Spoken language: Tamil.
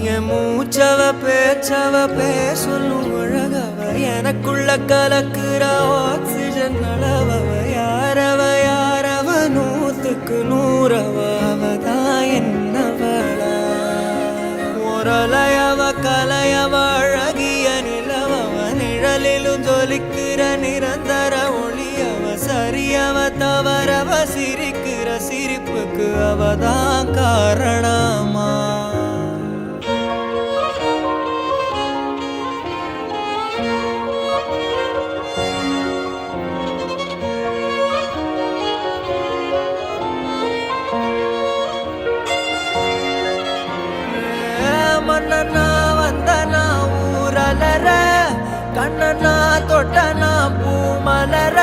என் மூச்சவ பேச்சவ பேசலும் அழகவ எனக்குள்ள கலக்குற ஆக்சிஜன் அளவவ யாரவ நூத்துக்கு நூறவ அவதான் என்னவளா ஒரலையவ கலையவ அழகிய நிலவவ நிழலிலும் ஜொலிக்கிற நிரந்தர ஒளியவ சரியவ தவறவ சிரிக்கிற சிரிப்புக்கு அவதான் காரணமா மன்னனா வந்தனா ஊரலர கண்ணனா தொட்டனா பூமலர